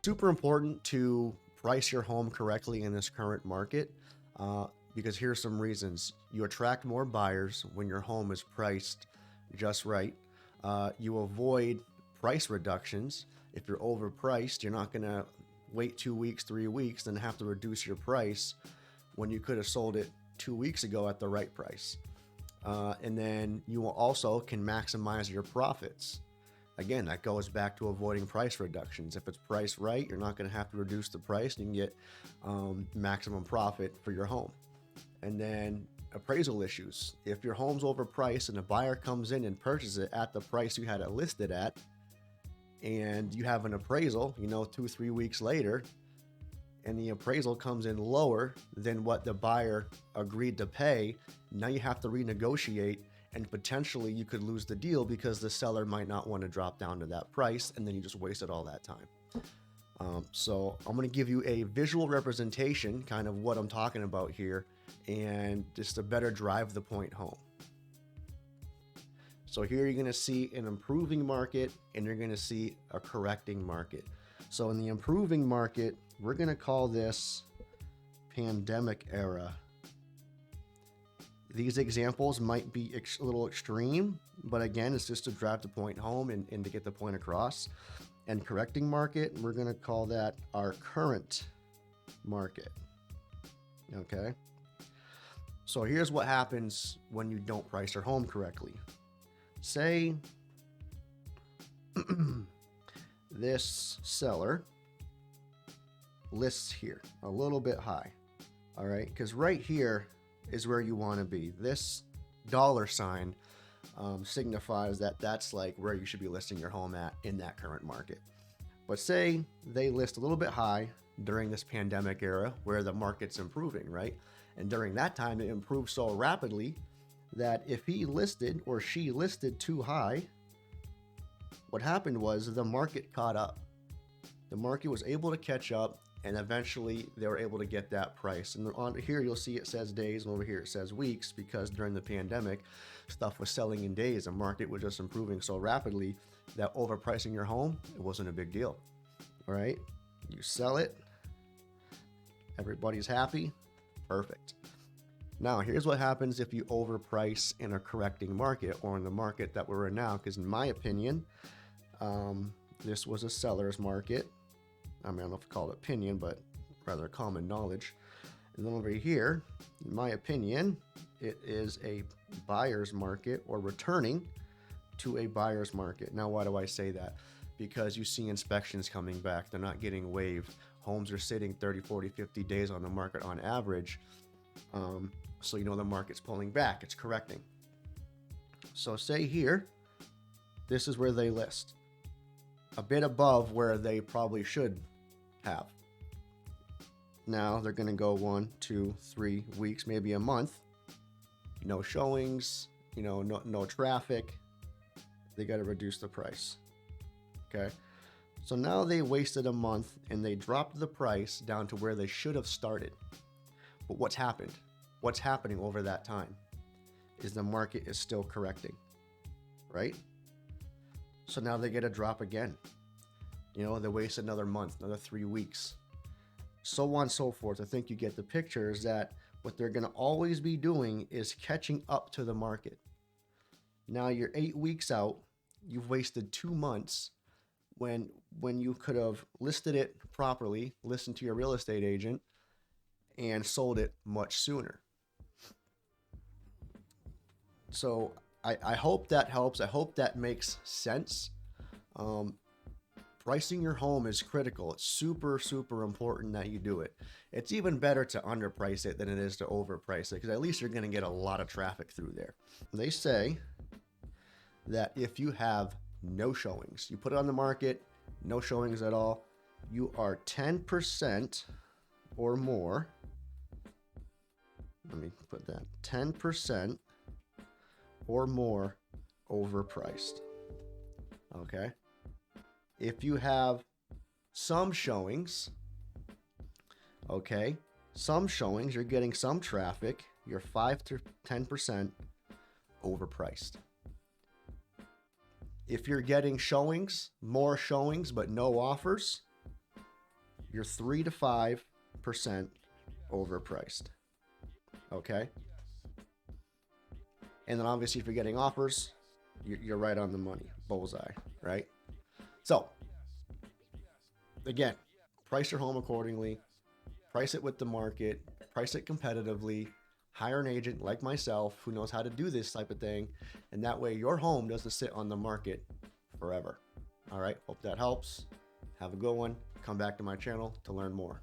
Super important to price your home correctly in this current market, because here's some reasons. You attract more buyers when your home is priced just right. You avoid price reductions. If you're overpriced, you're not going to wait 2 weeks, 3 weeks, then have to reduce your price when you could have sold it 2 weeks ago at the right price. And then you also can maximize your profits. Again, that goes back to avoiding price reductions. If it's priced right, you're not going to have to reduce the price, and you can get maximum profit for your home. And then appraisal issues. If your home's overpriced and a buyer comes in and purchases it at the price you had it listed at, and you have an appraisal, 2-3 weeks later, and the appraisal comes in lower than what the buyer agreed to pay, now you have to renegotiate, and potentially you could lose the deal because the seller might not want to drop down to that price, and then you just wasted all that time. So I'm going to give you a visual representation, kind of what I'm talking about here, and just to better drive the point home. So here you're going to see an improving market, and you're going to see a correcting market. So in the improving market, we're going to call this pandemic era. These examples might be a little extreme, but again, it's just to drive the point home and to get the point across. And correcting market, we're going to call that our current market. Okay. So here's what happens when you don't price your home correctly. Say this seller lists here a little bit high. All right. Because right here is where you want to be. This dollar sign signifies that that's like where you should be listing your home at in that current market. But say they list a little bit high during this pandemic era where the market's improving, right? And during that time, it improved so rapidly that if he listed or she listed too high, what happened was the market caught up. The market was able to catch up, and eventually they were able to get that price. And on here you'll see it says days, and over here it says weeks, because during the pandemic, stuff was selling in days. The market was just improving so rapidly that overpricing your home, it wasn't a big deal. All right, you sell it, everybody's happy, perfect. Now, here's what happens if you overprice in a correcting market, or in the market that we're in now, because in my opinion, this was a seller's market. I mean, I don't know if I call it opinion, but rather common knowledge. And then over here, in my opinion, it is a buyer's market, or returning to a buyer's market. Now, why do I say that? Because you see inspections coming back. They're not getting waived. Homes are sitting 30, 40, 50 days on the market on average. So the market's pulling back. It's correcting. So say here, this is where they list. A bit above where they probably should have. Now they're going to go 1, 2, 3 weeks, maybe a month. No showings, no traffic. They got to reduce the price. Okay. So now they wasted a month and they dropped the price down to where they should have started. But what's happened? What's happening over that time is the market is still correcting, right? So now they get a drop again. They waste another month, another 3 weeks, so on and so forth. I think you get the picture, is that what they're going to always be doing is catching up to the market. Now you're 8 weeks out. You've wasted 2 months when you could have listed it properly, listened to your real estate agent, and sold it much sooner. So I hope that helps. I hope that makes sense. Pricing your home is critical. It's super, super important that you do it. It's even better to underprice it than it is to overprice it, because at least you're going to get a lot of traffic through there. They say that if you have no showings, you put it on the market, no showings at all, you are 10% or more. Let me put that 10% or more overpriced. Okay. If you have some showings, you're getting some traffic, you're 5 to 10% overpriced. If you're getting showings, more showings, but no offers, you're 3 to 5% overpriced. Okay. And then obviously if you're getting offers, you're right on the money, bullseye, right? So again, price your home accordingly, price it with the market, price it competitively, hire an agent like myself who knows how to do this type of thing, and that way your home doesn't sit on the market forever. All right, hope that helps. Have a good one. Come back to my channel to learn more.